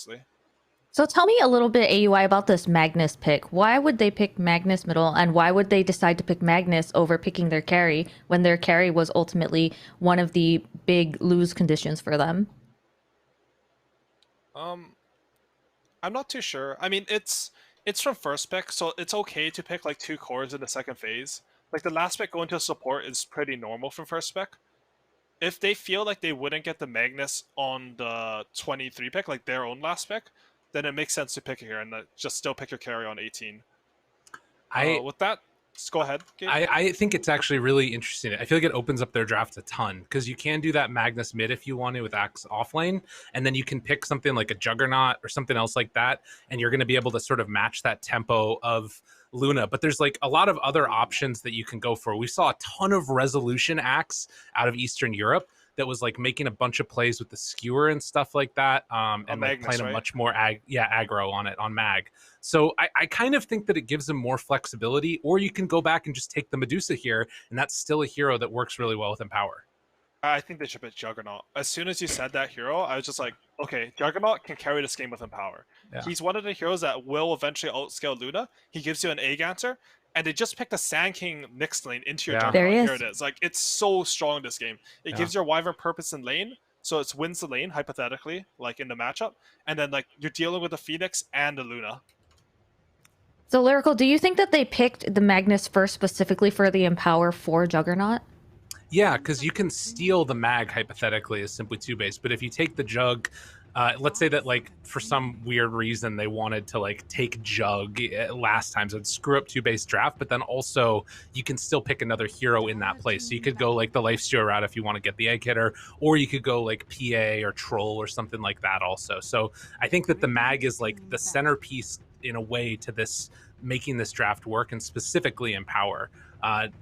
honestly. So tell me a little bit, AUI, about this Magnus pick. Why would they pick Magnus middle, and why would they decide to pick Magnus over picking their carry when their carry was ultimately one of the big lose conditions for them? I'm not too sure. I mean, it's from first pick, so it's okay to pick like 2 cores in the second phase. Like the last pick going to support is pretty normal from first pick. If they feel like they wouldn't get the Magnus on the 23 pick, like their own last pick, then it makes sense to pick it here and just still pick your carry on 18. I With that, just go ahead, Gabe. I think it's actually really interesting. I feel like it opens up their draft a ton because you can do that Magnus mid if you want to with Axe offlane, and then you can pick something like a Juggernaut or something else like that, and you're going to be able to sort of match that tempo of Luna. But there's like a lot of other options that you can go for. We saw a ton of resolution Axe out of Eastern Europe that was like making a bunch of plays with the skewer and stuff like that, and like Magnus, playing right? a much more aggro on it on Mag. So I kind of think that it gives them more flexibility, or you can go back and just take the Medusa here, and that's still a hero that works really well with Empower. I think they should pick Juggernaut. As soon as you said that hero, I was just like, okay, Juggernaut can carry this game with Empower. Yeah. He's one of the heroes that will eventually outscale Luna. He gives you an egg answer, and they just picked a Sand King next lane into your Juggernaut. There he is. Here it is. Like, it's so strong, this game. It gives your Wyvern purpose in lane, so it wins the lane, hypothetically, like in the matchup, and then like you're dealing with the Phoenix and the Luna. So Lyrical, do you think that they picked the Magnus first specifically for the Empower for Juggernaut? Yeah, because you can steal the Mag hypothetically as simply 2-base, but if you take the Jug, let's say that like for some weird reason they wanted to like take Jug last time, so it'd screw up 2-base draft, but then also you can still pick another hero in that place. So you could go like the Lifesteal route if you want to get the Egg Hitter, or you could go like PA or Troll or something like that also. So I think that the Mag is like the centerpiece in a way to this, making this draft work, and specifically Empower.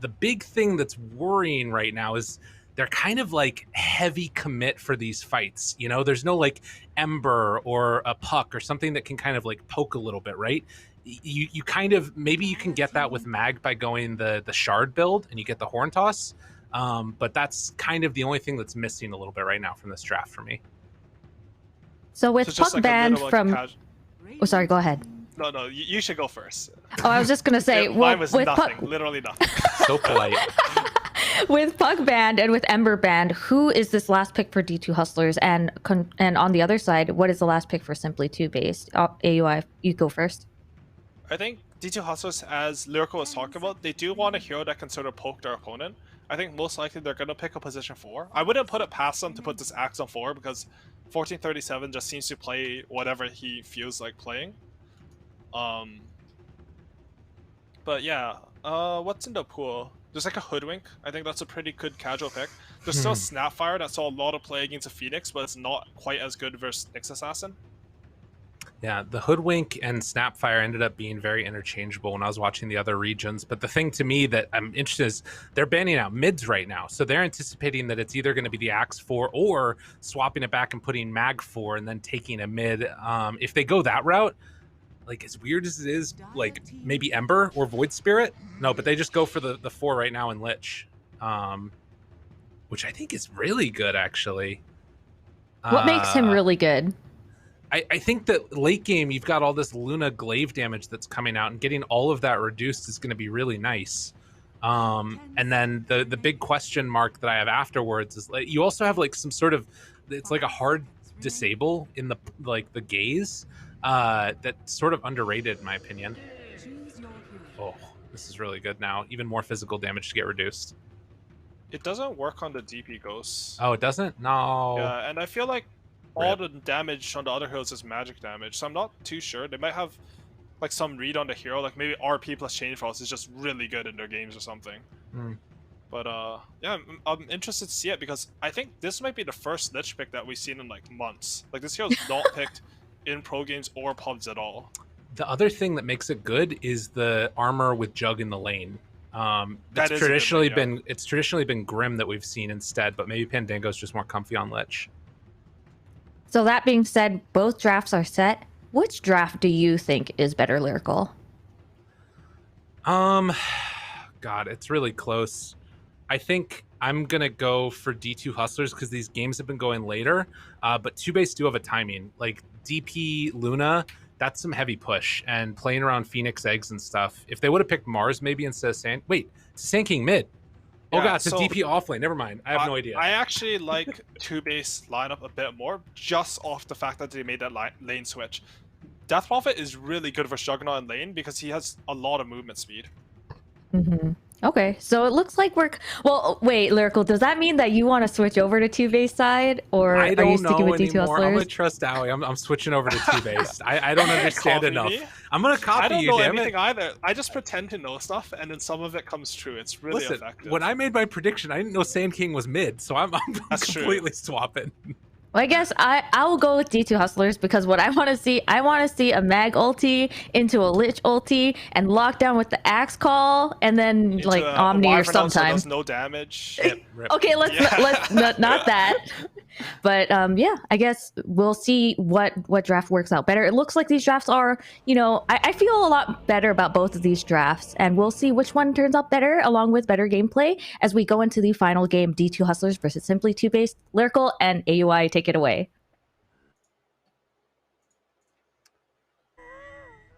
The big thing that's worrying right now is they're kind of like heavy commit for these fights. You know, there's no like Ember or a Puck or something that can kind of like poke a little bit, right? You kind of, maybe you can get that with Mag by going the Shard build and you get the Horn Toss. But that's kind of the only thing that's missing a little bit right now from this draft for me. So with just Puck like banned like from... Oh, sorry, go ahead. No, you should go first. Oh, I was just going to say... Mine was with nothing, Puck... literally nothing. So polite. With Puck banned and with Ember banned, who is this last pick for D2 Hustlers? And on the other side, what is the last pick for Simply 2-based? AUI, you go first. I think D2 Hustlers, as Lyrical was talking about, they do want a hero that can sort of poke their opponent. I think most likely they're going to pick a position 4. I wouldn't put it past them to put this Axe on 4, because 1437 just seems to play whatever he feels like playing. But yeah, what's in the pool? There's like a Hoodwink. I think that's a pretty good casual pick. There's still Snapfire that saw a lot of play against a Phoenix, but it's not quite as good versus Nyx Assassin. Yeah, the Hoodwink and Snapfire ended up being very interchangeable when I was watching the other regions. But the thing to me that I'm interested in is they're banning out mids right now. So they're anticipating that it's either going to be the Axe 4 or swapping it back and putting Mag 4 and then taking a mid. If they go that route, like as weird as it is, like maybe Ember or Void Spirit. No, but they just go for the 4 right now in Lich, which I think is really good, actually. What makes him really good? I think that late game, you've got all this Luna glaive damage that's coming out, and getting all of that reduced is going to be really nice. And then the big question mark that I have afterwards is like, you also have like some sort of, it's like a hard disable in the like the gaze that's sort of underrated in my opinion. Oh, this is really good now. Even more physical damage to get reduced. It doesn't work on the DP ghosts. Oh, it doesn't? No. Yeah, and I feel like all the damage on the other heroes is magic damage, so I'm not too sure. They might have like some read on the hero, like maybe RP plus Chain Frost is just really good in their games or something. But yeah, I'm interested to see it, because I think this might be the first Lich pick that we've seen in like months. Like this hero's not picked in pro games or pubs at all. The other thing that makes it good is the armor with Jug in the lane. It's traditionally been Grim that we've seen instead, but maybe Pandango's just more comfy on Lich. So that being said, both drafts are set. Which draft do you think is better, Lyrical? God, it's really close. I think I'm going to go for D2 Hustlers because these games have been going later. But TOOBASED do have a timing. Like DP Luna, that's some heavy push. And playing around Phoenix Eggs and stuff. If they would have picked Mars maybe instead of Sand... Wait, it's Sand King mid. Oh, God, it's a DP offlane. Never mind. I have no idea. I actually like TOOBASED lineup a bit more just off the fact that they made that lane switch. Death Prophet is really good for Juggernaut in lane because he has a lot of movement speed. Mm-hmm. Okay, so it looks like we're... Well, wait, Lyrical, does that mean that you want to switch over to TOOBASED side? Or are you sticking with D2 Hustlers? I'm going to trust Aui. I'm switching over to TOOBASED. I don't understand enough. I'm going to copy you, damn it. I don't know anything either. I just pretend to know stuff, and then some of it comes true. It's really effective. When I made my prediction, I didn't know Sand King was mid, so I'm completely swapping. Well, I guess I will go with D2 Hustlers because what I want to see a Mag ulti into a Lich ulti and lock down with the Axe Call and then into like Omni or sometime. Does no damage. Okay, let's not that. But yeah, I guess we'll see what draft works out better. It looks like these drafts are, I feel a lot better about both of these drafts, and we'll see which one turns out better along with better gameplay as we go into the final game, D2 Hustlers versus Simply TOOBASED. Lyrical and AUI, take it away.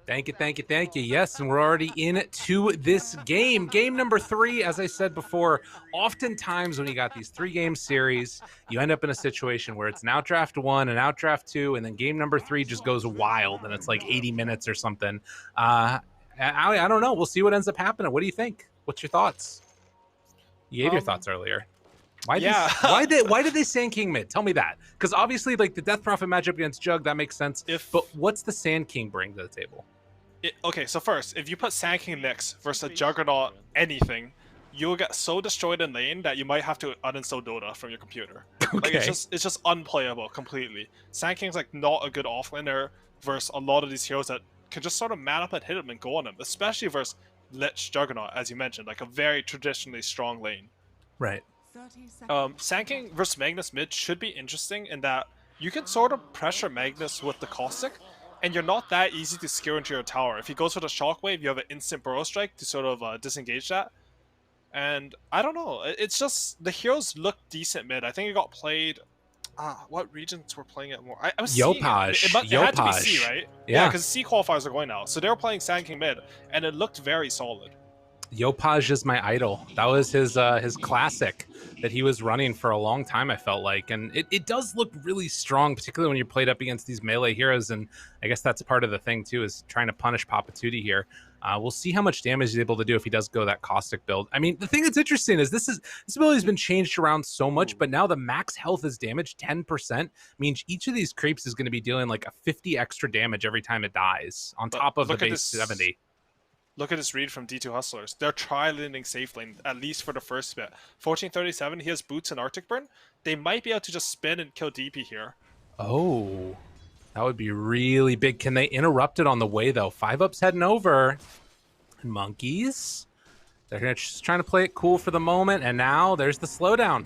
Thank you. Yes, and we're already into this game. Game number 3, as I said before, oftentimes when you got these 3-game series, you end up in a situation where it's an outdraft 1, an outdraft 2, and then game number 3 just goes wild, and it's like 80 minutes or something. I don't know. We'll see what ends up happening. What do you think? What's your thoughts? You gave your thoughts earlier. Why did they Sand King mid? Tell me that. Because obviously, like, the Death Prophet matchup against Jug, that makes sense. But what's the Sand King bring to the table? Okay, so first, if you put Sand King next versus a Juggernaut anything, you'll get so destroyed in lane that you might have to uninstall Dota from your computer. Okay. Like, it's just unplayable completely. Sand King's like not a good offlaner versus a lot of these heroes that can just sort of man up and hit him and go on him, especially versus Lich Juggernaut, as you mentioned, like a very traditionally strong lane. Right. Sand King versus Magnus mid should be interesting in that you can sort of pressure Magnus with the Caustic, and you're not that easy to skewer into your tower. If he goes for the Shockwave, you have an instant Burrow Strike to sort of disengage that. And I don't know, it's just the heroes look decent mid. I think it got played. What regions were playing it more? I was Yopaj. It had to be C, right? Yeah, because C qualifiers are going now, so they were playing Sand King mid, and it looked very solid. Yopaj is my idol. That was his classic that he was running for a long time, I felt like. And it does look really strong, particularly when you're played up against these melee heroes. And I guess that's part of the thing, too, is trying to punish Papatuti here. We'll see how much damage he's able to do if he does go that Caustic build. I mean, the thing that's interesting is this ability has been changed around so much, but now the max health is damage 10%. Means each of these creeps is going to be dealing like a 50 extra damage every time it dies, on top of the base 70. Look at this read from D2 Hustlers. They're tri-laning safe lane, at least for the first bit. 1437, he has Boots and Arctic Burn. They might be able to just spin and kill DP here. Oh, that would be really big. Can they interrupt it on the way, though? 5-up's heading over. Monkeys. They're just trying to play it cool for the moment, and now there's the slowdown.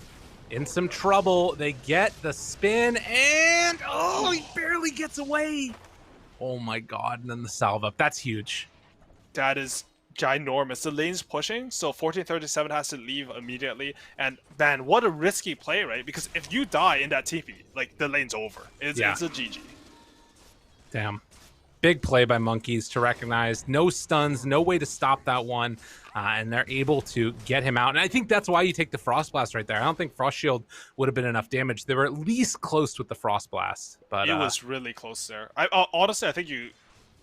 In some trouble. They get the spin, and oh, he barely gets away. Oh my god, and then the salve up. That's huge. That is ginormous. The lane's pushing, so 1437 has to leave immediately. And man, what a risky play, right? Because if you die in that TP, like, the lane's over. It's a GG. Damn. Big play by Monkeys to recognize. No stuns, no way to stop that one. And they're able to get him out. And I think that's why you take the Frost Blast right there. I don't think Frost Shield would have been enough damage. They were at least close with the Frost Blast. But it was really close there. Honestly, I think you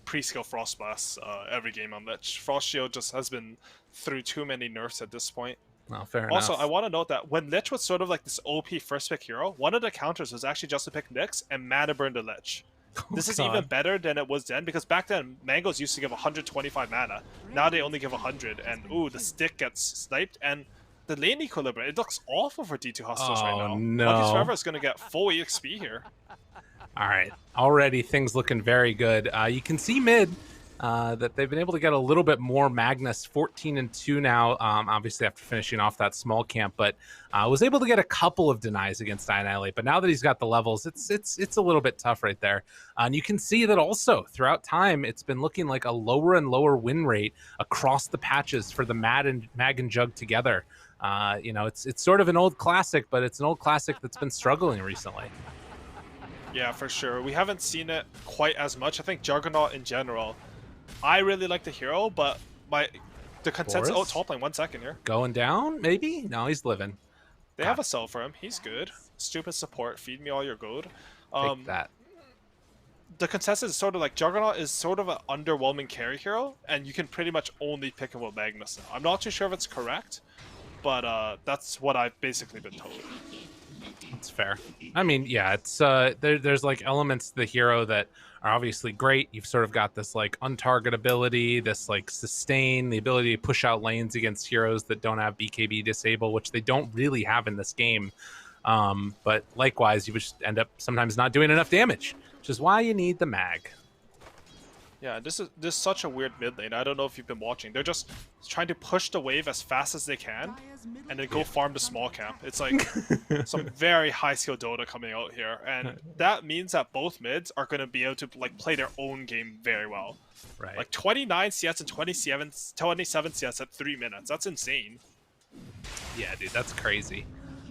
pre-skill Frost Blast every game on Lich. Frost Shield just has been through too many nerfs at this point. Well, fair also, enough. I want to note that when Lich was sort of like this OP first pick hero, one of the counters was actually just to pick Nyx and mana burn the Lich. This is even better than it was then, because back then Mangoes used to give 125 mana. Now they only give 100, and ooh, the stick gets sniped, and the lane equilibrium, it looks awful for D2 Hustlers right now. No. Monkeys Forever is going to get full EXP here. All right, already things looking very good. You can see mid that they've been able to get a little bit more. Magnus 14-2 now, obviously after finishing off that small camp, but was able to get a couple of denies against Annihilate. But now that he's got the levels, it's a little bit tough right there. And you can see that also throughout time, it's been looking like a lower and lower win rate across the patches for the Mag and Jug together. You know, it's sort of an old classic, but it's an old classic that's been struggling recently. Yeah, for sure. We haven't seen it quite as much. I think Juggernaut in general. I really like the hero, but the consensus. Boris? Oh, top lane. 1 second here. Going down, maybe? No, he's living. They have a sell for him. He's good. Stupid support. Feed me all your gold. Take that. The consensus is sort of like Juggernaut is sort of an underwhelming carry hero, and you can pretty much only pick him with Magnus now. I'm not too sure if it's correct, but that's what I've basically been told. That's fair. I mean, yeah, it's there's like elements to the hero that are obviously great. You've sort of got this like untargetability, this like sustain, the ability to push out lanes against heroes that don't have BKB disable, which they don't really have in this game. But likewise, you would just end up sometimes not doing enough damage, which is why you need the mag. Yeah, this is such a weird mid lane. I don't know if you've been watching. They're just trying to push the wave as fast as they can, and then go farm the small camp. It's like some very high skill Dota coming out here, and that means that both mids are going to be able to like play their own game very well. Right. Like 29 CS and 27 CS at 3 minutes. That's insane. Yeah, dude, that's crazy.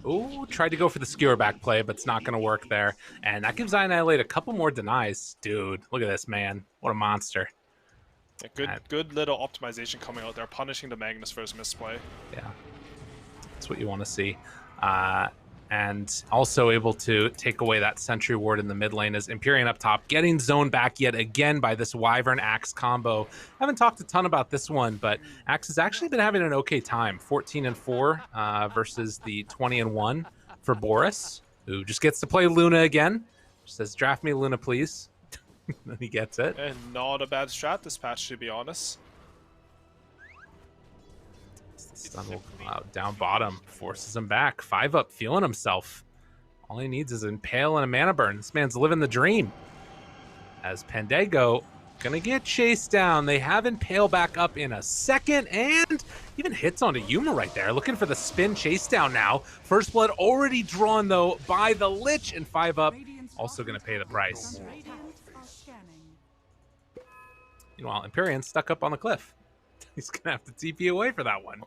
Ooh, tried to go for the skewer back play, but it's not going to work there. And that gives Annihilate a couple more denies. Dude, look at this, man. What a monster. Yeah, good little optimization coming out there, punishing the Magnus for his misplay. Yeah, that's what you want to see. And also able to take away that Sentry Ward in the mid lane is Empyrean up top, getting zoned back yet again by this Wyvern Axe combo. Haven't talked a ton about this one, but Axe has actually been having an okay time. 14-4 versus the 20-1 for Boris, who just gets to play Luna again. Just says, draft me Luna, please. Then he gets it. And not a bad strat this patch, to be honest. Stun will come out down bottom, forces him back. 5-up, feeling himself. All he needs is an Impale and a Mana Burn. This man's living the dream. As Pandago gonna get chased down. They have Impale back up in a second, and even hits onto Yuma right there. Looking for the spin chase down now. First blood already drawn though by the Lich, and 5-up also gonna pay the price. Meanwhile, Empyrean stuck up on the cliff. He's gonna have to TP away for that one.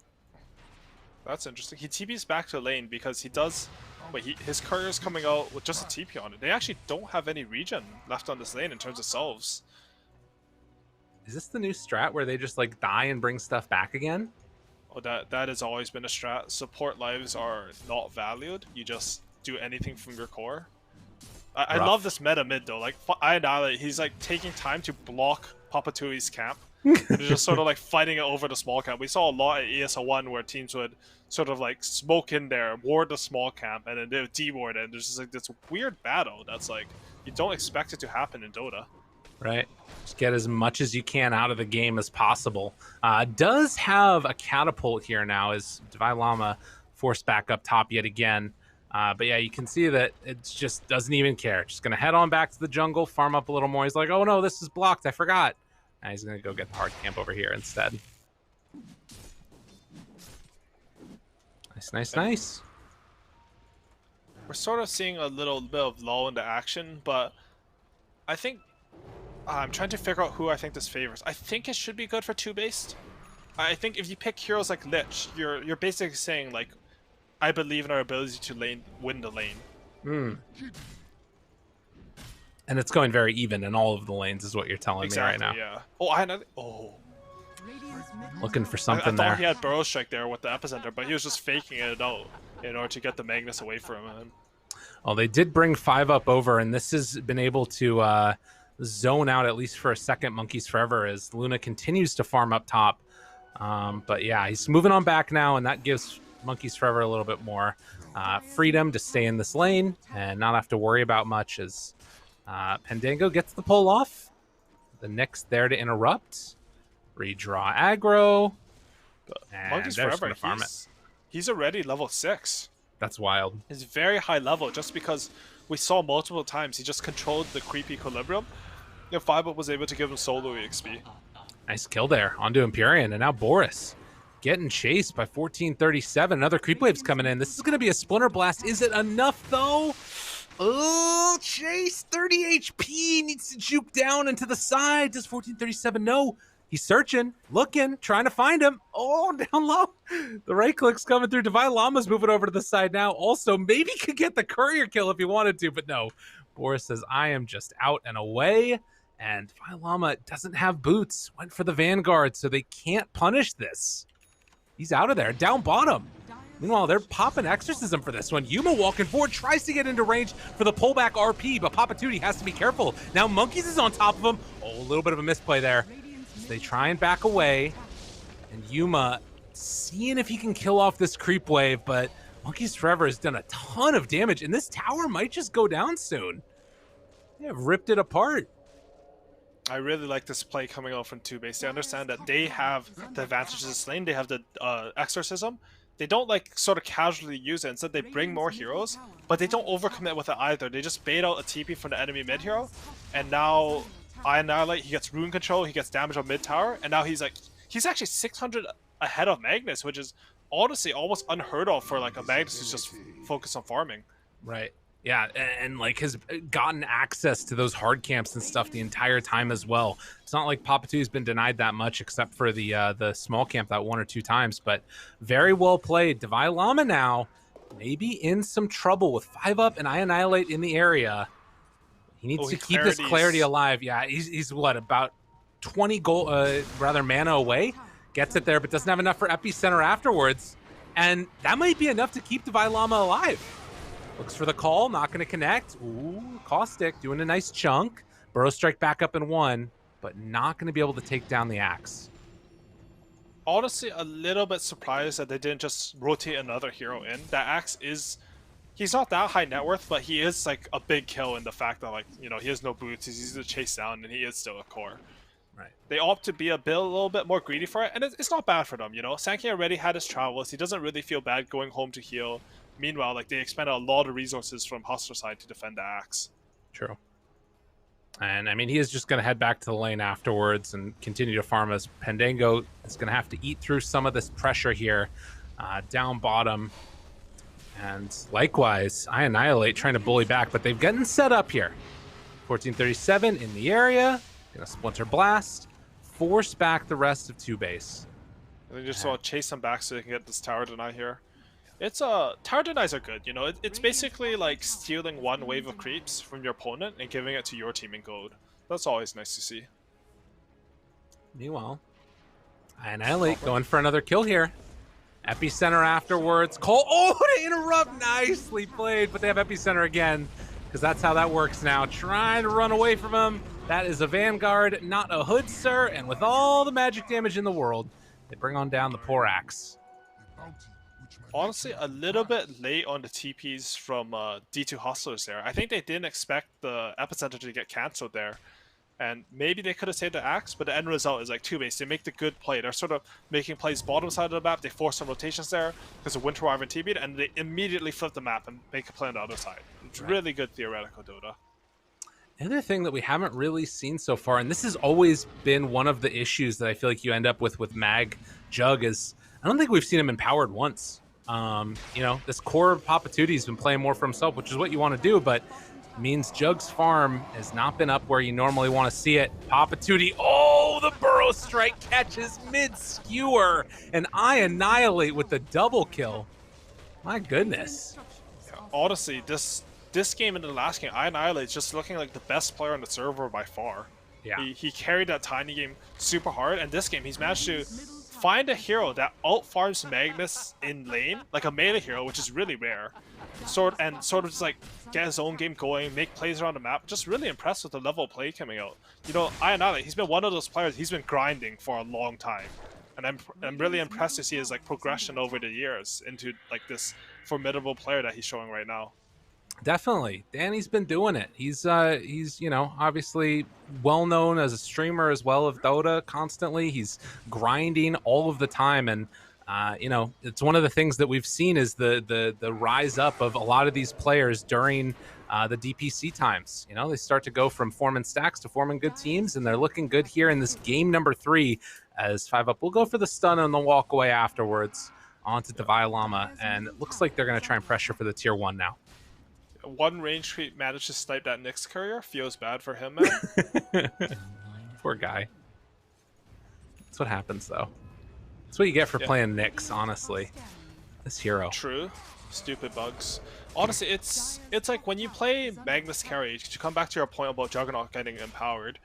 That's interesting. He TP's back to lane because he does... Wait, his courier's coming out with just a TP on it. They actually don't have any regen left on this lane in terms of selves. Is this the new strat where they just like die and bring stuff back again? Oh, that has always been a strat. Support lives are not valued. You just do anything from your core. I love this meta mid though. Like, Annihilate, he's like taking time to block Papatui's camp. And just sort of like fighting it over the small camp. We saw a lot at ESL 1 where teams would sort of like smoke in there, ward the small camp, and then they would de-ward it. And there's just like this weird battle that's like, you don't expect it to happen in Dota. Right. Just get as much as you can out of the game as possible. Does have a catapult here now as Devi Lama forced back up top yet again. But yeah, you can see that it just doesn't even care. Just going to head on back to the jungle, farm up a little more. He's like, oh no, this is blocked. I forgot. And he's going to go get the hard camp over here instead. Nice, nice, nice. We're sort of seeing a little bit of lull in the action, but I think... I'm trying to figure out who I think this favors. I think it should be good for two-based. I think if you pick heroes like Lich, you're basically saying, like, I believe in our ability to win the lane. Hmm. And it's going very even in all of the lanes, is what you're telling me right now. Yeah. Oh, I had another. Oh. Looking for something I there. thought he had Burrow Strike there with the epicenter, but he was just faking it out in order to get the Magnus away from him. Well, they did bring 5-up over, and this has been able to zone out at least for a second Monkeys Forever as Luna continues to farm up top. But yeah, he's moving on back now, and that gives Monkeys Forever a little bit more freedom to stay in this lane and not have to worry about much as Pandango gets the pull off. The Nyx there to interrupt. Redraw aggro. And Monkeys Forever, he's already level 6. That's wild. He's very high level just because we saw multiple times he just controlled the creep equilibrium. And 5-up was able to give him solo EXP. Nice kill there onto Empyrean, and now Boris getting chased by 1437. Another creep wave's coming in. This is going to be a Splinter Blast. Is it enough though? Oh, Chase, 30 HP, needs to juke down and to the side. Does 1437 know? He's searching, looking, trying to find him. Oh, down low. The right click's coming through. Divine Llama's moving over to the side now. Also, maybe could get the courier kill if he wanted to, but no. Boris says, I am just out and away. And Divine Llama doesn't have boots. Went for the Vanguard, so they can't punish this. He's out of there. Down bottom. Meanwhile, they're popping Exorcism for this one. Yuma walking forward, tries to get into range for the pullback RP, but Papa Tootie has to be careful. Now Monkeys is on top of him. Oh, a little bit of a misplay there. So they try and back away. And Yuma seeing if he can kill off this creep wave, but Monkeys Forever has done a ton of damage, and this tower might just go down soon. They have ripped it apart. I really like this play coming out from TOOBASED. They understand that they have the advantages of this lane. They have the Exorcism. They don't like sort of casually use it. Instead, they bring more heroes, but they don't overcommit with it either. They just bait out a TP from the enemy mid hero, and now I Annihilate. He gets rune control. He gets damage on mid tower, and now he's actually 600 ahead of Magnus, which is honestly almost unheard of for like a Magnus who's just focused on farming. Right. Yeah, and like has gotten access to those hard camps and stuff the entire time as well. It's not like Papa 2's been denied that much, except for the small camp that 1 or 2 times. But very well played. Divine Llama now maybe in some trouble with 5 up and I Annihilate in the area. He needs to keep his clarity alive. Yeah, he's what, about 20 mana away. Gets it there, but doesn't have enough for Epicenter afterwards. And that might be enough to keep Divine Llama alive. Looks for the call, not going to connect. Ooh, Caustic doing a nice chunk. Burrow Strike back up in 1, but not going to be able to take down the Axe. Honestly, a little bit surprised that they didn't just rotate another hero in. That Axe is... He's not that high net worth, but he is like a big kill in the fact that, like, you know, he has no boots, he's easy to chase down, and he is still a core. Right. They opt to be a little bit more greedy for it, and it's not bad for them, you know? Sankey already had his travels, he doesn't really feel bad going home to heal. Meanwhile, like, they expended a lot of resources from Hustler side to defend the Axe. True. And I mean, he is just going to head back to the lane afterwards and continue to farm as Pendango is going to have to eat through some of this pressure here down bottom. And likewise, I Annihilate trying to bully back, but they've gotten set up here. 1437 in the area. Going to Splinter Blast. Force back the rest of TOOBASED. And they just want to chase them back so they can get this tower deny here. It's tower denies are good, you know. It's basically like stealing one wave of creeps from your opponent and giving it to your team in gold. That's always nice to see. Meanwhile, I Annihilate going for another kill here. Epicenter afterwards. Cole, oh, to interrupt, nicely played, but they have Epicenter again because that's how that works now. Trying to run away from him. That is a Vanguard, not a Hood, sir. And with all the magic damage in the world, they bring on down the poor Axe. Honestly, a little bit late on the TPs from D2 Hustlers there. I think they didn't expect the Epicenter to get cancelled there. And maybe they could have saved the Axe, but the end result is like TOOBASED. They make the good play. They're sort of making plays bottom side of the map. They force some rotations there because of Winter Wyvern TP'd, and they immediately flip the map and make a play on the other side. It's really good theoretical Dota. The other thing that we haven't really seen so far, and this has always been one of the issues that I feel like you end up with Mag Jug, is I don't think we've seen him empowered once. You know, this core of Papa Tootie's been playing more for himself, which is what you want to do, but means Jug's farm has not been up where you normally want to see it. Papa Tootie, oh, the Burrow Strike catches mid-skewer, and I Annihilate with the double kill. My goodness. Honestly, this game and the last game, I Annihilate just looking like the best player on the server by far. Yeah. He carried that tiny game super hard, and this game he's managed to find a hero that out-farms Magnus in lane, like a melee hero, which is really rare. Sort of just like get his own game going, make plays around the map. Just really impressed with the level of play coming out. You know, I Annihilate, he's been one of those players, he's been grinding for a long time. And I'm really impressed to see his like progression over the years into like this formidable player that he's showing right now. Definitely. Danny's been doing it. He's you know, obviously well known as a streamer as well of Dota constantly. He's grinding all of the time, and you know, it's one of the things that we've seen is the rise up of a lot of these players during the DPC times. You know, they start to go from forming stacks to forming good teams, and they're looking good here in this game number 3 as 5 up will go for the stun and the walk away afterwards onto Divine Llama, and it looks like they're going to try and pressure for the tier 1 now. One range creep managed to snipe that Nyx courier. Feels bad for him, man. Poor guy. That's what happens, though. That's what you get for Yeah. playing Nyx, honestly. This hero. True. Stupid bugs. Honestly, it's like when you play Magnus carry, to come back to your point about Juggernaut getting empowered,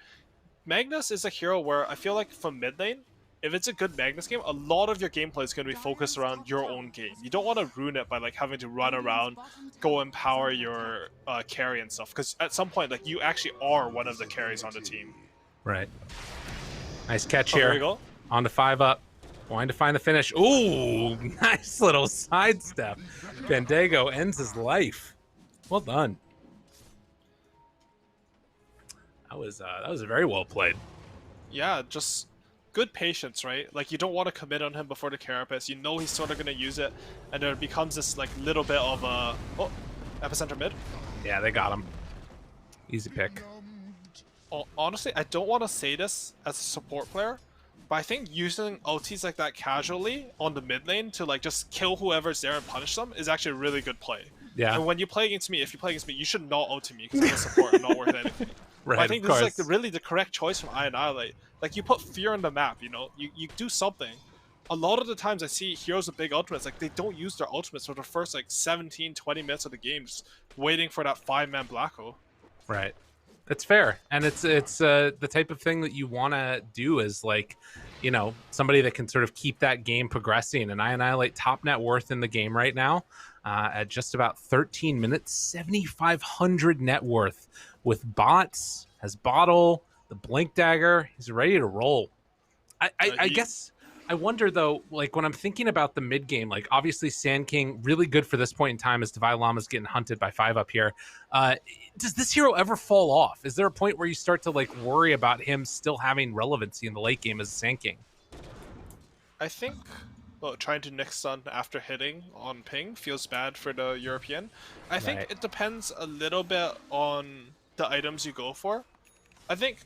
Magnus is a hero where I feel like from mid lane, if it's a good Magnus game, a lot of your gameplay is going to be focused around your own game. You don't want to ruin it by like having to run around, go empower your carry and stuff, because at some point, like, you actually are one of the carries on the team. Right. Nice catch Oh, here. there we go. On to 5 up. Wanting to find the finish. Ooh, nice little sidestep. Bandego ends his life. Well done. That was very well played. Yeah, just good patience, right? Like, you don't want to commit on him before the carapace. You know he's sort of going to use it, and then it becomes this like little bit of a epicenter mid. Yeah, they got him. Easy pick. Honestly, I don't want to say this as a support player, but I think using ultis like that casually on the mid lane to like just kill whoever's there and punish them is actually a really good play. Yeah. And when you play against me, if you play against me, you should not ulti me because I'm a support and not worth anything. Right, But I think of this is course. like really the correct choice from Annihilate. Like, you put fear on the map, you know? You do something. A lot of the times I see heroes with big ultimates, like, they don't use their ultimates for the first like 17, 20 minutes of the game, just waiting for that 5-man black hole. Right. It's fair, and it's the type of thing that you want to do is like, you know, somebody that can sort of keep that game progressing. And I Annihilate top net worth in the game right now at just about 13 minutes, 7,500 net worth with bots, has bottle, the blink dagger. He's ready to roll. I guess I wonder though, like when I'm thinking about the mid game, like obviously Sand King really good for this point in time as Divine Llama's getting hunted by 5 up here. Does this hero ever fall off? Is there a point where you start to like worry about him still having relevancy in the late game as a Sand King? I think, well, trying to Nyx stun after hitting on ping feels bad for the European. I think Right. it depends a little bit on the items you go for. I think,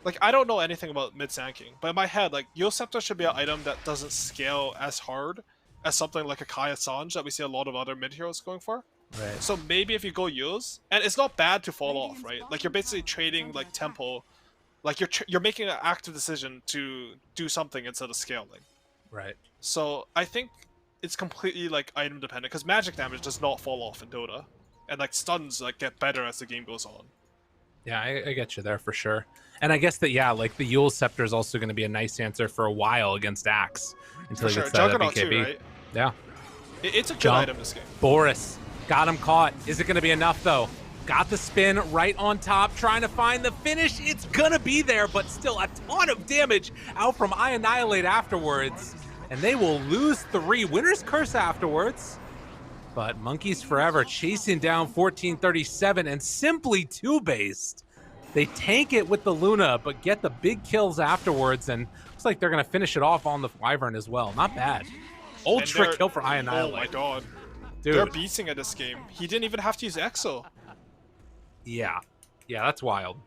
like, I don't know anything about mid Sand King, but in my head, like, Yule Scepter should be an item that doesn't scale as hard as something like a Kaya Sanj that we see a lot of other mid heroes going for. Right. So maybe if you go Yules, and it's not bad to fall off, right? Like, you're basically trading like tempo, like you're making an active decision to do something instead of scaling. Right. So I think it's completely like item dependent, because magic damage does not fall off in Dota, and like stuns like get better as the game goes on. Yeah, I get you there for sure. And I guess that, yeah, like the Yule Scepter is also going to be a nice answer for a while against Axe until he For gets sure, that Juggernaut BKB. too, right? Yeah. It's a good Jump. item this game. Boris got him caught. Is it going to be enough though? Got the spin right on top, trying to find the finish. It's gonna be there, but still a ton of damage out from I Annihilate afterwards. And they will lose 3. Winner's Curse afterwards. But Monkeys Forever chasing down 1437 and simply TOOBASED. They tank it with the Luna, but get the big kills afterwards. And looks like they're gonna finish it off on the Wyvern as well. Not bad. Ultra kill for I Annihilate. Oh my god. Dude. They're beasting at this game. He didn't even have to use Exo. Yeah. Yeah, that's wild.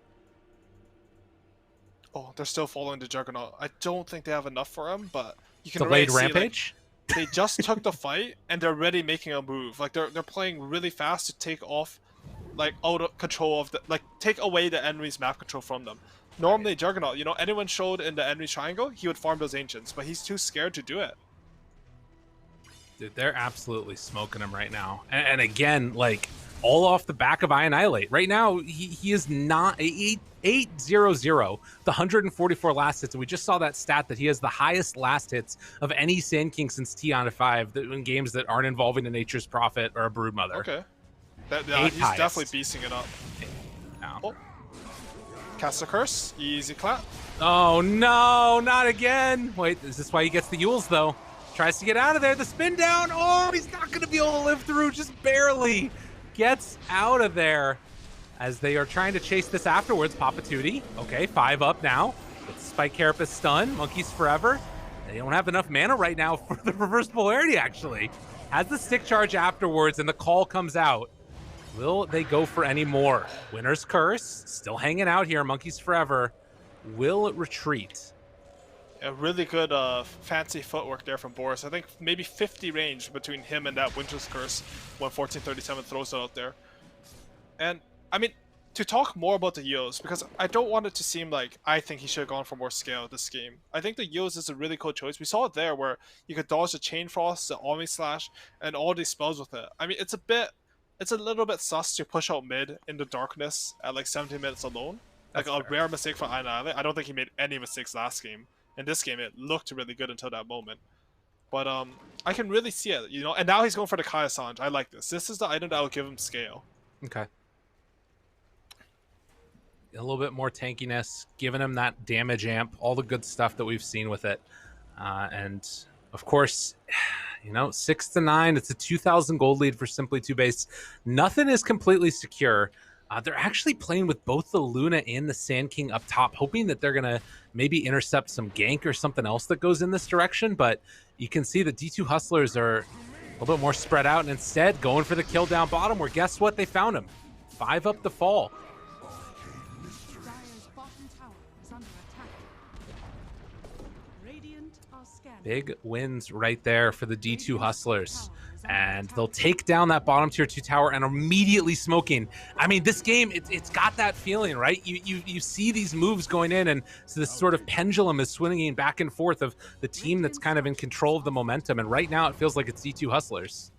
Oh, they're still following the Juggernaut. I don't think they have enough for him, but you can Delayed already see, Rampage? like, they just took the fight and they're already making a move. Like, they're playing really fast to take off, like, out of control of the, like, take away the enemy's map control from them. Normally, Juggernaut, you know, anyone showed in the enemy triangle, he would farm those ancients, but he's too scared to do it. Dude, they're absolutely smoking him right now. And again, like, all off the back of I Annihilate. Right now, he is not 800, the 144 last hits. And we just saw that stat that he has the highest last hits of any Sand King since TI10 in games that aren't involving a Nature's Prophet or a Broodmother. Okay. Eighth He's highest. definitely beasting it up. Now. Oh. Cast a curse. Easy clap. Oh no, not again. Wait, is this why he gets the Yules though? Tries to get out of there, the spin down. Oh, he's not gonna be able to live through, just barely. Gets out of there as they are trying to chase this afterwards. Papa Tootie, okay, 5 up now. With Spike Carapace stun, Monkeys Forever. They don't have enough mana right now for the reverse polarity actually. Has the stick charge afterwards and the call comes out. Will they go for any more? Winner's Curse, still hanging out here, Monkeys Forever. Will it retreat? A really good fancy footwork there from Boris. I think maybe 50 range between him and that Winter's Curse when 1437 throws it out there. And, I mean, to talk more about the Yos, because I don't want it to seem like I think he should have gone for more scale this game. I think the Yos is a really cool choice. We saw it there where you could dodge the Chain Frost, the Omni Slash, and all these spells with it. I mean, it's a little bit sus to push out mid in the darkness at like 17 minutes alone. Like a rare mistake for Annihilate. I don't think he made any mistakes last game. In this game, it looked really good until that moment. But I can really see it, you know. And now he's going for the Kaya Sanj. I like this. This is the item that will give him scale. Okay. A little bit more tankiness, giving him that damage amp, all the good stuff that we've seen with it. And of course, you know, 6-9, it's a 2,000 gold lead for Simply TOOBASED. Nothing is completely secure. They're actually playing with both the Luna and the Sand King up top, hoping that they're going to maybe intercept some gank or something else that goes in this direction. But you can see the D2 Hustlers are a little bit more spread out and instead going for the kill down bottom, where guess what? They found him. 5 up the fall. Big wins right there for the D2 Hustlers. And they'll take down that bottom tier 2 tower and immediately smoking. I mean, this game, it's got that feeling, right? You see these moves going in, and so this sort of pendulum is swinging back and forth of the team that's kind of in control of the momentum. And right now it feels like it's D2 Hustlers.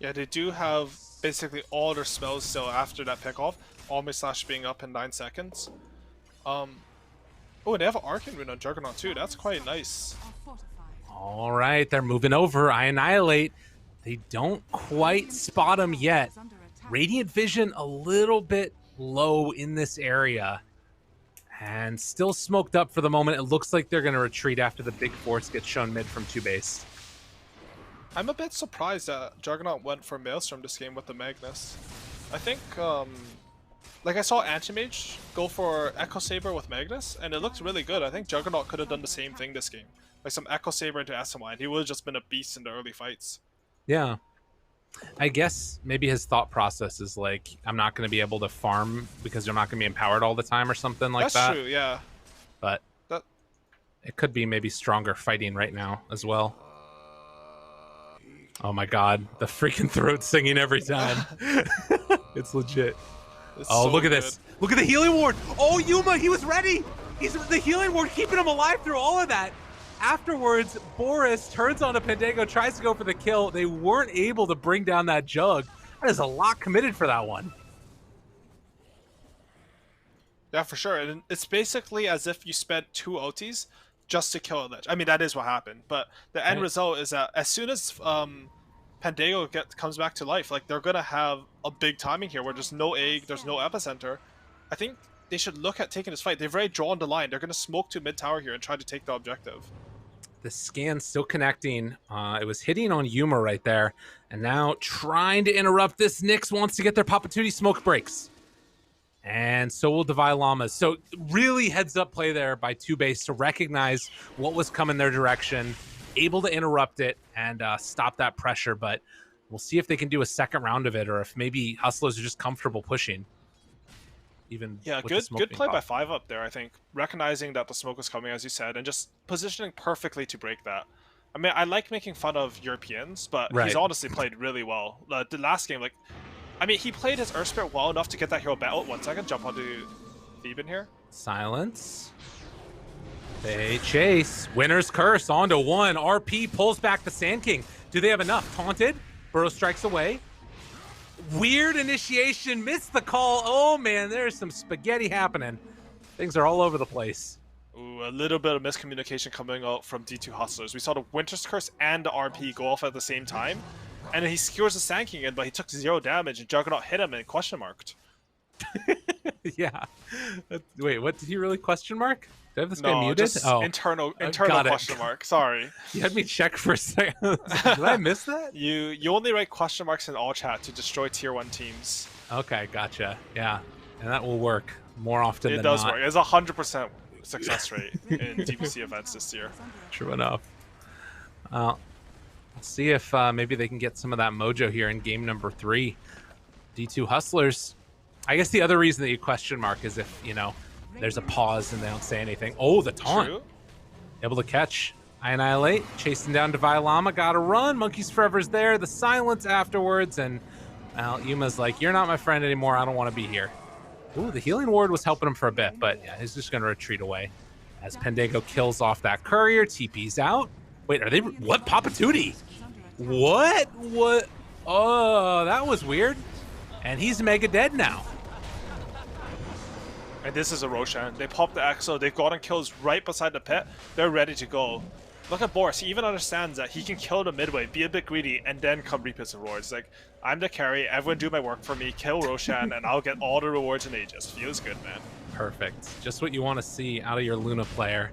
Yeah, they do have basically all their spells still after that pick off. Omni Slash being up in 9 seconds. Oh, and they have an Arcane Rune on Juggernaut too. That's quite nice. All right, they're moving over. I Annihilate. They don't quite spot him yet. Radiant Vision a little bit low in this area. And still smoked up for the moment. It looks like they're going to retreat after the big force gets shown mid from TOOBASED. I'm a bit surprised that Juggernaut went for Maelstrom this game with the Magnus. I think, like I saw Anti-Mage go for Echo Saber with Magnus, and it looked really good. I think Juggernaut could have done the same thing this game. Like some Echo Saber into SMY, and he would have just been a beast in the early fights. Yeah. I guess maybe his thought process is like, I'm not going to be able to farm because I'm not going to be empowered all the time or something like that. That's true, yeah. But it could be maybe stronger fighting right now as well. Oh my god, the freaking throat singing every time. It's legit. It's oh, so look at good. this. Look at the healing ward. Oh, Yuma, he was ready. He's the healing ward keeping him alive through all of that. Afterwards, Boris turns on a Pendago, tries to go for the kill. They weren't able to bring down that jug. That is a lot committed for that one. Yeah, for sure. And it's basically as if you spent 2 OTs just to kill a Lich. I mean, that is what happened. But the end result is that as soon as Pendago comes back to life, like, they're going to have a big timing here where there's no egg, there's no epicenter. I think they should look at taking this fight. They've already drawn the line. They're going to smoke to mid tower here and try to take the objective. The scan still connecting. It was hitting on Yuma right there. And now trying to interrupt this. Nyx wants to get their Papatuti smoke breaks. And so will Divine Llamas. So really heads up play there by TOOBASED to recognize what was coming their direction. Able to interrupt it and stop that pressure. But we'll see if they can do a second round of it, or if maybe Hustlers are just comfortable pushing. Even yeah, good play by 5 up there, I think. Recognizing that the smoke was coming, as you said, and just positioning perfectly to break that. I mean, I like making fun of Europeans, but he's honestly played really well. The last game, like, I mean, he played his Earth Spirit well enough to get that hero battle. 1 second, jump onto Theban here. Silence. They chase. Winner's Curse onto 1. RP pulls back the Sand King. Do they have enough? Taunted. Burrow strikes away. Weird initiation, missed the call. Oh man, there's some spaghetti happening. Things are all over the place. Ooh, a little bit of miscommunication coming out from D2 Hustlers. We saw the Winter's Curse and the RP go off at the same time, and then he skewers the Sand King in, but he took 0 damage, and Juggernaut hit him and question marked. Yeah. Wait, what, did he really question mark? Did I have this guy muted? Just internal question mark. Sorry. You had me check for a second. Did I miss that? You only write question marks in all chat to destroy tier 1 teams. Okay, gotcha. Yeah, and that will work more often than not. It does work. It's 100% success rate in DPC events this year. True enough. Let's see if maybe they can get some of that mojo here in game number 3. D2 Hustlers. I guess the other reason that you question mark is if, you know, there's a pause and they don't say anything. Oh, the taunt. True. Able to catch. I Annihilate. Chasing down Divine Llama. Gotta run. Monkeys Forever's there. The silence afterwards. And Yuma's like, you're not my friend anymore. I don't want to be here. Ooh, the healing ward was helping him for a bit, but yeah, he's just going to retreat away. As Pendango kills off that courier, TP's out. Wait, are they... What? Papatuti? What? What? Oh, that was weird. And he's mega dead now. And this is a Roshan. They popped the Exo. They've gotten kills right beside the pit. They're ready to go. Look at Boris. He even understands that he can kill the midway, be a bit greedy, and then come reap his rewards. Like, I'm the carry. Everyone do my work for me. Kill Roshan, and I'll get all the rewards in Aegis. Feels good, man. Perfect. Just what you want to see out of your Luna player.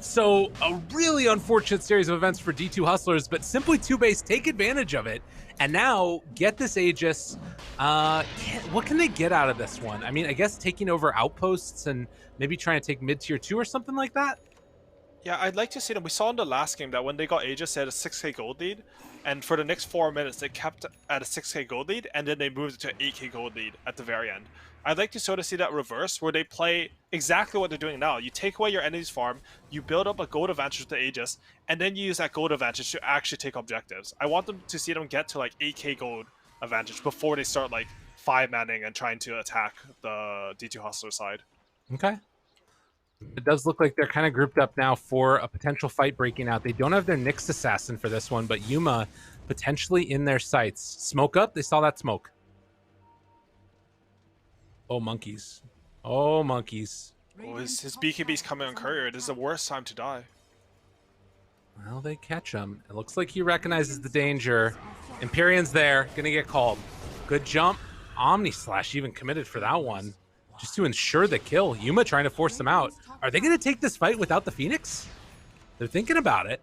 So a really unfortunate series of events for D2 Hustlers, but Simply TOOBASED take advantage of it and now get this Aegis. What can they get out of this one? I mean, I guess taking over outposts and maybe trying to take mid-tier 2 or something like that? Yeah, I'd like to see them. We saw in the last game that when they got Aegis, they had a 6k gold lead, and for the next 4 minutes, they kept at a 6k gold lead, and then they moved it to an 8k gold lead at the very end. I'd like to sort of see that reverse, where they play exactly what they're doing now. You take away your enemy's farm, you build up a gold advantage with the Aegis, and then you use that gold advantage to actually take objectives. I want them to see them get to like 8k gold advantage before they start like 5-manning and trying to attack the D2 Hustler side. Okay. It does look like they're kind of grouped up now for a potential fight breaking out. They don't have their Nyx assassin for this one, but Yuma potentially in their sights. Smoke up. They saw that smoke. Oh, monkeys. Oh, monkeys. Oh, his BKB's coming on courier. It is the worst time to die. Well, they catch him. It looks like he recognizes the danger. Empyrean's there. Gonna get called. Good jump. Omni Slash even committed for that one. Just to ensure the kill. Yuma trying to force them out. Are they going to take this fight without the Phoenix? They're thinking about it.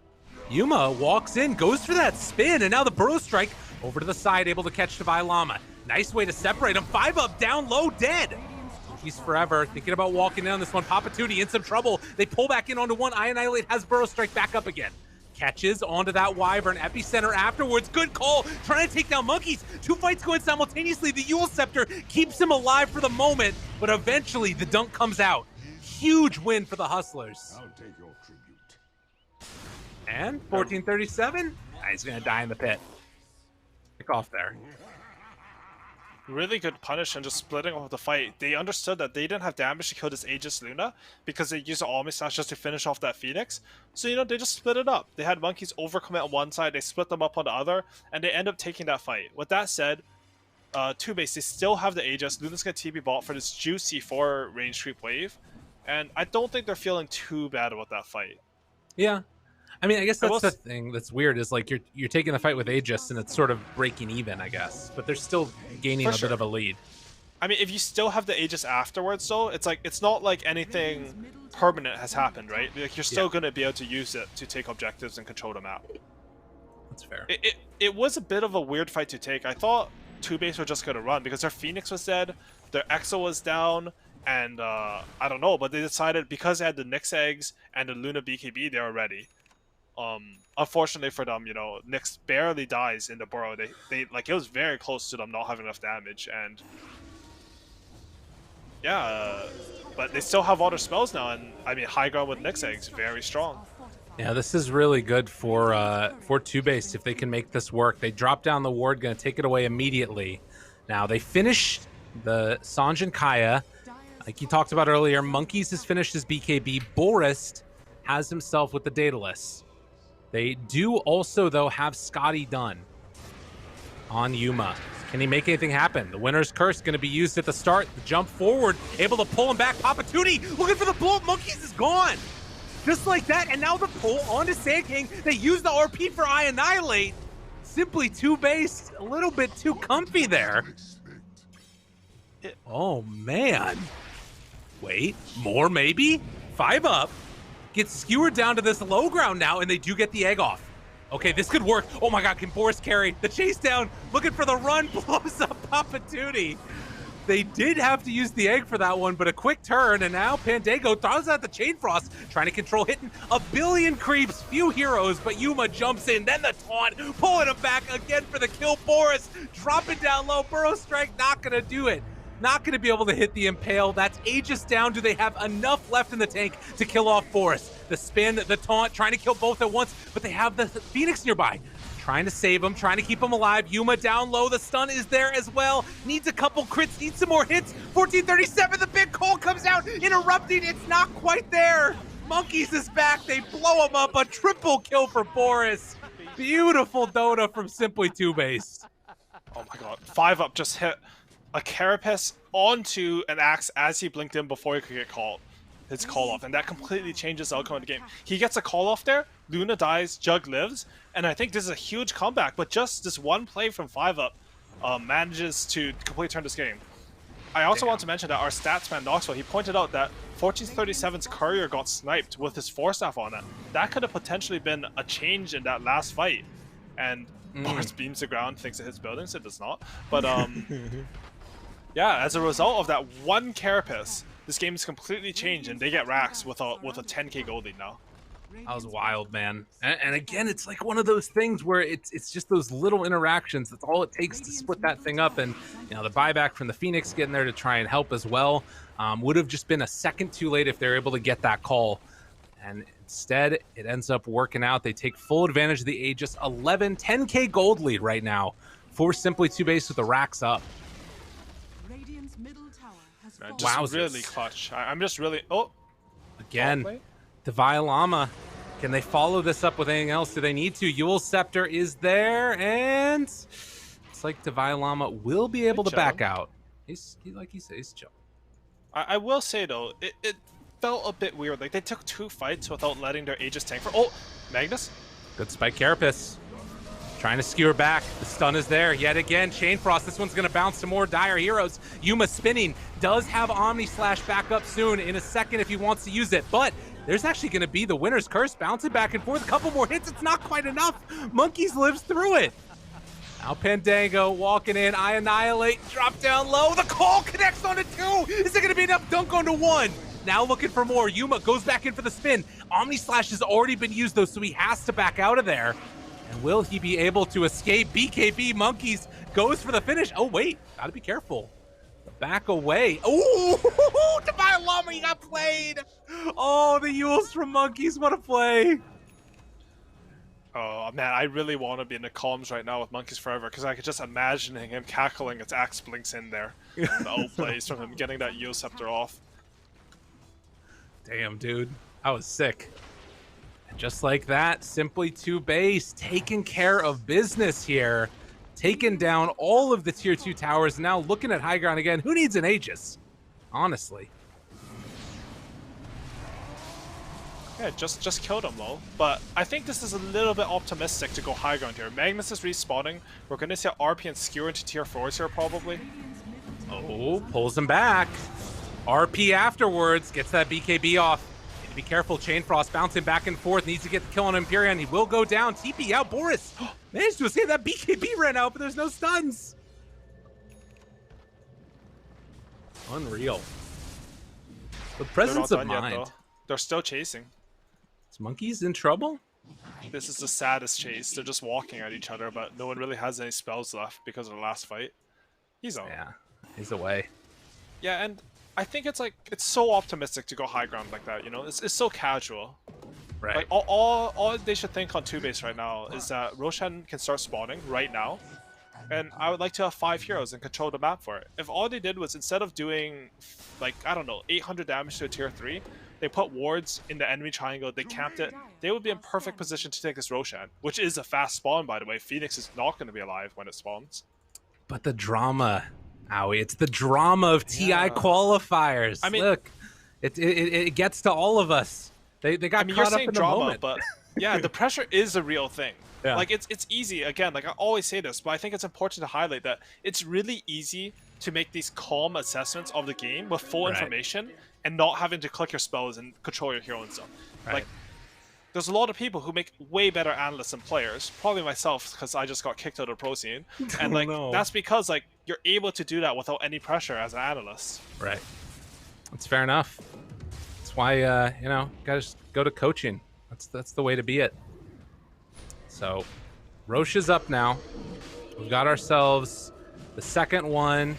Yuma walks in, goes for that spin, and now the Burrow Strike over to the side, able to catch Divine Llama. Nice way to separate him. 5 up, down low, dead. He's forever thinking about walking in on this one. Papatuti in some trouble. They pull back in onto one. Annihilate has Burrow Strike back up again. Catches onto that Wyvern. Epicenter afterwards. Good call. Trying to take down monkeys. 2 fights going simultaneously. The Yule Scepter keeps him alive for the moment, but eventually the dunk comes out. Huge win for the Hustlers. I'll take your tribute. And 1437. He's going to die in the pit. Pick off there. Really good punish and just splitting off the fight. They understood that they didn't have damage to kill this Aegis Luna because they used the Omni Slash just to finish off that Phoenix. So, you know, they just split it up. They had monkeys overcommit on one side, they split them up on the other, and they end up taking that fight. With that said, TOOBASED, they still have the Aegis. Luna's going to TP bot for this juicy 4 range creep wave, and I don't think they're feeling too bad about that fight. Yeah. I mean, I guess that's the thing that's weird is like you're taking the fight with Aegis and it's sort of breaking even, I guess. But they're still gaining a bit of a lead. I mean, if you still have the Aegis afterwards, though, it's like it's not like anything permanent has happened, right? Like you're still going to be able to use it to take objectives and control the map. That's fair. It was a bit of a weird fight to take. I thought TOOBASED were just going to run because their Phoenix was dead, their Exo was down, and I don't know, but they decided because they had the Nyx eggs and the Luna BKB, they were ready. Unfortunately for them, you know, Nyx barely dies in the burrow. They like it was very close to them not having enough damage, and yeah, but they still have all their spells now, and I mean high ground with Nyx eggs, very strong. Yeah, this is really good for TOOBASED if they can make this work. They drop down the ward, gonna take it away immediately. Now they finished the Sanj and Kaya, like you talked about earlier. Monkeys has finished his BKB. Boris has himself with the Daedalus. They do also, though, have Scotty done on Yuma. Can he make anything happen? The Winner's Curse going to be used at the start. The jump forward, able to pull him back. Papatuti looking for the blow. Monkeys is gone. Just like that. And now the pull onto Sand King. They use the RP for Annihilate. Simply TOOBASED. A little bit too comfy there. Oh, man. Wait, more maybe? 5 up. Gets skewered down to this low ground now, and they do get the egg off. Okay, this could work. Oh my god, can Boris carry? The chase down, looking for the run, blows up Papatuti. They did have to use the egg for that one, but a quick turn, and now Pendango throws out the Chain Frost, trying to control hitting a billion creeps, few heroes, but Yuma jumps in, then the taunt, pulling him back again for the kill. Boris dropping down low, Burrow Strike not gonna do it. Not going to be able to hit the Impale. That's Aegis down. Do they have enough left in the tank to kill off Boris? The spin, the taunt, trying to kill both at once, but they have the Phoenix nearby. trying to save him, trying to keep him alive. Yuma down low, the stun is there as well. Needs a couple crits, needs some more hits. 1437, the big call comes out, interrupting, it's not quite there. Monkeys is back, they blow him up, a triple kill for Boris. Beautiful Dota from Simply TOOBASED. Oh my god, 5-up just hit a Carapace onto an axe as he blinked in before he could get called. His call off, and that completely changes the outcome of the game. He gets a call off there, Luna dies, Jug lives, and I think this is a huge comeback, but just this one play from 5-up manages to completely turn this game. I also want to mention that our stats man Knoxville, he pointed out that 1437's courier got sniped with his forestaff on it. That could have potentially been a change in that last fight. And Boris beams the ground, thinks it hits buildings, it does not. But yeah, as a result of that one Carapace, this game is completely changed, and they get racks with a 10k gold lead now. That was wild, man. And again, it's like one of those things where it's just those little interactions. That's all it takes to split that thing up. And you know, the buyback from the Phoenix getting there to try and help as well would have just been a second too late if they're able to get that call. And instead, it ends up working out. They take full advantage of the Aegis. 10k gold lead right now for Simply TOOBASED with the racks up. Man, just really clutch. I'm just really... Oh! Again, Divine Llama. Can they follow this up with anything else? Do they need to? Eul's Scepter is there, and it's like Divine Llama will be able to back out. He's chill. I will say, though, it felt a bit weird. Like, they took 2 fights without letting their Aegis tank for... Oh! Magnus? Good spike Carapace. Trying to skewer back. The stun is there yet again. Chain Frost. This one's going to bounce to more dire heroes. Yuma spinning. Does have Omni Slash back up soon in a second if he wants to use it. But there's actually going to be the winner's curse bouncing back and forth. A couple more hits. It's not quite enough. Monkeys lives through it. Now Pandango walking in. I Annihilate. Drop down low. The call connects onto 2. Is it going to be enough? Dunk onto 1. Now looking for more. Yuma goes back in for the spin. Omni Slash has already been used though, so he has to back out of there. And will he be able to escape? BKB Monkeys goes for the finish. Oh, wait. Gotta be careful. Back away. Oh, Divine Llama, you got played. Oh, the Euls from Monkeys. What a play. Oh, man, I really want to be in the columns right now with Monkeys Forever, because I could just imagining him cackling as Axe blinks in there. And the old plays from him getting that Eul Scepter off. Damn, dude. I was sick. Just like that, Simply TOOBASED taking care of business here. Taking down all of the tier 2 towers. Now looking at high ground again. Who needs an Aegis? Honestly. Yeah, just killed him low. But I think this is a little bit optimistic to go high ground here. Magnus is respawning. We're going to see RP and skewer into tier 4s here probably. Oh, pulls him back. RP afterwards. Gets that BKB off. Be careful, Chain Frost bouncing back and forth, needs to get the kill on Empyrean. He will go down. TP out. Boris managed to escape. That BKB ran out, but there's no stuns. Unreal. The presence of mind. They're still chasing. Is Monkeys in trouble? This is the saddest chase. They're just walking at each other, but no one really has any spells left because of the last fight. He's out. Yeah, he's away. Yeah, and I think it's so optimistic to go high ground like that, you know? It's so casual. Right. Like, all they should think on TOOBASED right now is that Roshan can start spawning right now, and I would like to have 5 heroes and control the map for it. If all they did was, instead of doing, like, I don't know, 800 damage to a tier 3, they put wards in the enemy triangle, they camped it, they would be in perfect position to take this Roshan, which is a fast spawn, by the way. Phoenix is not going to be alive when it spawns. But the drama... Owie, it's the drama of TI qualifiers. I mean, look, it gets to all of us. They got caught up in the moment. But yeah, the pressure is a real thing. Yeah. Like it's easy. Again, like I always say this, but I think it's important to highlight that it's really easy to make these calm assessments of the game with full information and not having to click your spells and control your hero and stuff. Like, there's a lot of people who make way better analysts than players. Probably myself, because I just got kicked out of the pro scene. And like that's because like you're able to do that without any pressure as an analyst. Right. That's fair enough. That's why you know, gotta just go to coaching. That's the way to be it. So Roche is up now. We've got ourselves the second one.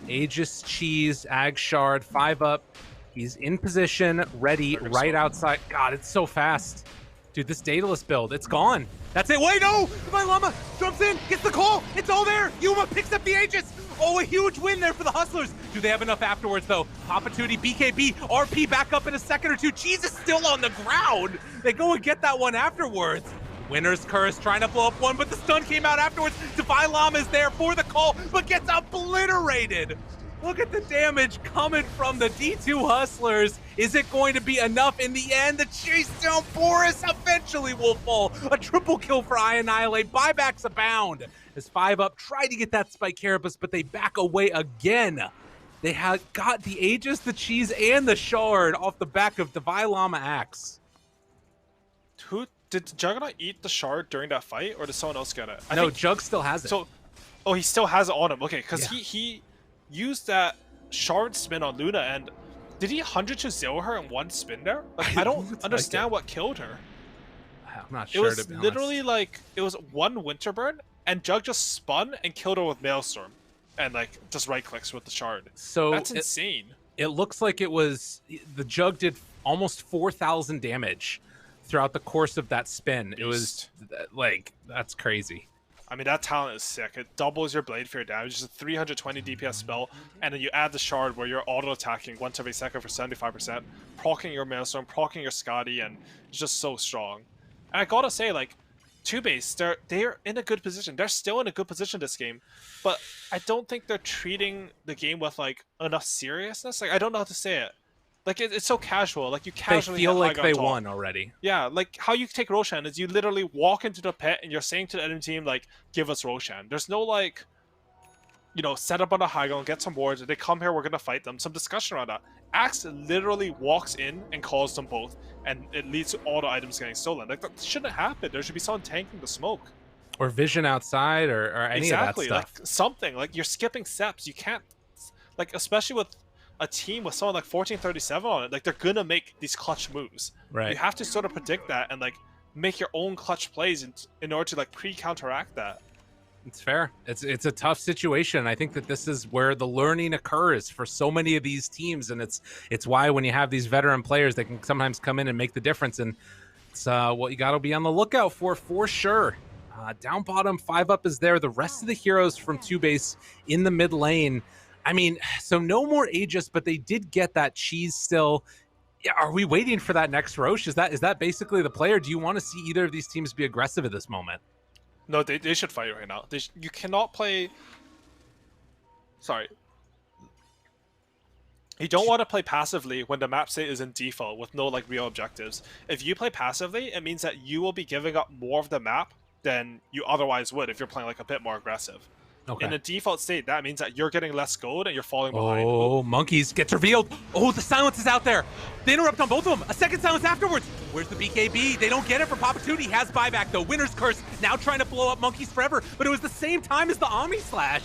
Aegis Cheese, Ag Shard, 5 up. He's in position, ready, right outside. God, it's so fast. Dude, this Daedalus build, it's gone. That's it. Wait, no! Divine Llama jumps in, gets the call. It's all there. Yuma picks up the Aegis. Oh, a huge win there for the Hustlers. Do they have enough afterwards, though? Papatuti, BKB, RP back up in a second or two. Cheese is still on the ground. They go and get that one afterwards. Winner's Curse trying to blow up one, but the stun came out afterwards. Divine Llama is there for the call, but gets obliterated. Look at the damage coming from the D2 Hustlers. Is it going to be enough in the end? The chase down Boris eventually will fall. A triple kill for iAnnihilate. Buybacks abound. As 5-Up tried to get that Spike Carapace, but they back away again. They have got the Aegis, the Cheese, and the Shard off the back of Divine Llama Axe. Did Juggernaut eat the Shard during that fight, or did someone else get it? No, Jug still has it. So, oh, he still has it on him. Okay, because he used that Shard spin on Luna, and did he 100-0 her in one spin there? Like, I don't understand what killed her. I'm not sure. It was literally like, it was one Winterburn, and Jug just spun and killed her with Maelstrom, and like just right clicks with the Shard. So that's insane. It looks like it was the Jug did almost 4,000 damage throughout the course of that spin. It was like, that's crazy. I mean, that talent is sick. It doubles your Blade Fear damage. It's a 320 DPS spell, and then you add the Shard where you're auto-attacking once every second for 75%, proccing your Maelstrom, proccing your Scotty, and it's just so strong. And I gotta say, like, TOOBASED, they're in a good position. They're still in a good position this game, but I don't think they're treating the game with, like, enough seriousness. Like, I don't know how to say it. Like, it's so casual. Like, you casually They feel like they won already. Yeah, like, how you take Roshan is you literally walk into the pit and you're saying to the enemy team, like, give us Roshan. There's no, like, you know, set up on a high ground, get some wards, they come here, we're going to fight them. Some discussion around that. Axe literally walks in and calls them both, and it leads to all the items getting stolen. Like, that shouldn't happen. There should be someone tanking the smoke. Or vision outside, or any of that stuff. Like, something. Like, you're skipping steps. You can't, like, especially with a team with someone like 1437 on it, like, they're gonna make these clutch moves. Right. You have to sort of predict that and like make your own clutch plays in order to like counteract that. It's fair. It's a tough situation. I think that this is where the learning occurs for so many of these teams, and it's why when you have these veteran players, they can sometimes come in and make the difference. And it's what you got to be on the lookout for sure. Down bottom, 5-Up is there. The rest of the heroes from TOOBASED in the mid lane. I mean, so no more Aegis, but they did get that Cheese still. Yeah, are we waiting for that next Roche? Is that basically the play, or do you want to see either of these teams be aggressive at this moment? No, they should fight right now. You cannot play... Sorry. You don't want to play passively when the map state is in default with no like real objectives. If you play passively, it means that you will be giving up more of the map than you otherwise would if you're playing like a bit more aggressive. Okay. In a default state, that means that you're getting less gold and you're falling behind. Oh, Monkeys gets revealed. Oh, the silence is out there. They interrupt on both of them. A second silence afterwards. Where's the BKB? They don't get it for Papatuti. He has buyback, though. Winner's Curse now trying to blow up Monkeys forever, but it was the same time as the Omni Slash.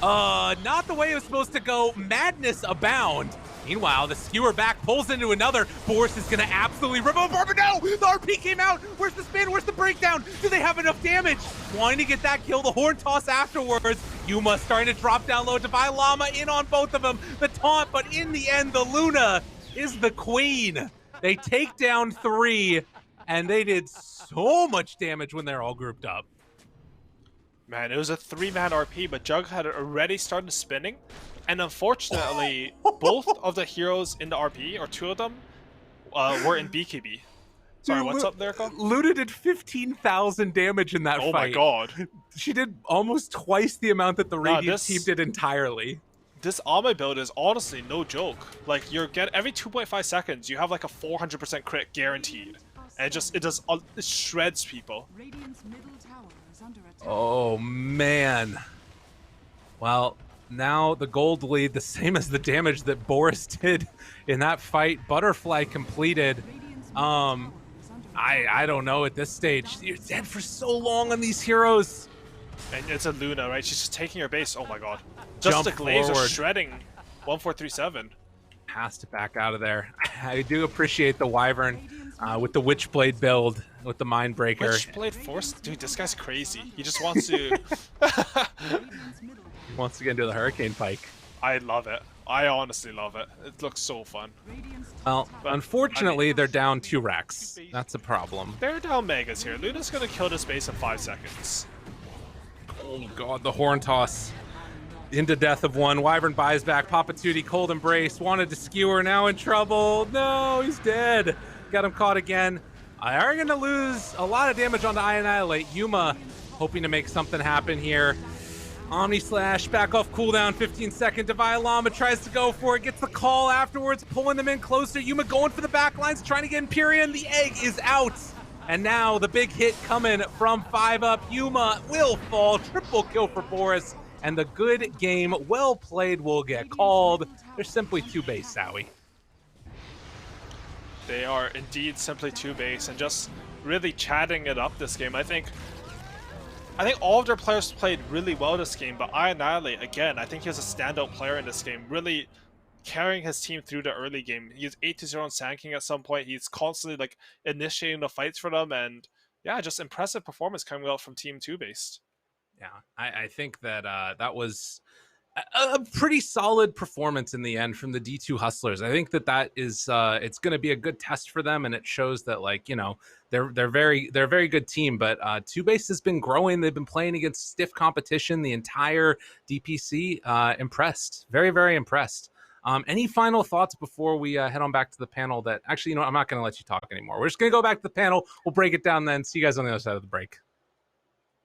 Not the way it was supposed to go. Madness abound. Meanwhile, the skewer back pulls into another. Boris is going to absolutely rip him apart, but no! The RP came out! Where's the spin? Where's the breakdown? Do they have enough damage? Wanting to get that kill, the horn toss afterwards. Yuma starting to drop down low. Divine Llama in on both of them. The taunt, but in the end, the Luna is the queen. They take down 3, and they did so much damage when they're all grouped up. Man, it was a 3-man RP, but Jug had already started spinning. And unfortunately, both of the heroes in the RP, or 2 of them, were in BKB. Sorry, what's up there, Cole? Luna did 15,000 damage in that fight. Oh my god. She did almost twice the amount that the Radiant team did entirely. This Ame build is honestly no joke. Like, every 2.5 seconds, you have like a 400% crit guaranteed. And it shreds people. Oh, man. Well, now the gold lead, the same as the damage that Boris did in that fight. Butterfly completed. I don't know at this stage. You're dead for so long on these heroes. And it's a Luna, right? She's just taking her base. Oh my god. Just the laser shredding 1437. Has to back out of there. I do appreciate the Wyvern with the Witchblade build, with the Mindbreaker. Witchblade Force? Dude, this guy's crazy. He just wants to... He wants to get into the Hurricane Pike. I love it. I honestly love it. It looks so fun. Well, But, unfortunately, I mean, they're down 2 racks. That's a problem. they're down Megas here. Luna's gonna kill this base in 5 seconds. Oh god, the horn toss. Into death of one. Wyvern buys back. Papatuti, cold embrace. Wanted to skewer. Now in trouble. No, he's dead. Got him caught again. I are going to lose a lot of damage on the Annihilate. Yuma hoping to make something happen here. Omni Slash, back off cooldown, 15-second. Divine Llama tries to go for it, gets the call afterwards, pulling them in closer. Yuma going for the backlines, trying to get Empyrean. The egg is out. And now the big hit coming from 5-up. Yuma will fall. Triple kill for Boris. And the good game, well played, will get called. They're simply too base, Sowie. They are indeed simply too base and just really chatting it up this game. I think all of their players played really well this game, but Annihilate, again, I think he was a standout player in this game, really carrying his team through the early game. He's 8-0 on Sand at some point. He's constantly like initiating the fights for them, and yeah, just impressive performance coming out from Team 2-Based. Yeah, I think that that was a pretty solid performance in the end from the D2 Hustlers. I think that is it's going to be a good test for them, and it shows that, like, you know, they're a very good team. But 2Base has been growing. They've been playing against stiff competition the entire DPC. Impressed, very impressed. Any final thoughts before we head on back to the panel? That actually, you know, I'm not going to let you talk anymore. We're just going to go back to the panel. We'll break it down then. See you guys on the other side of the break.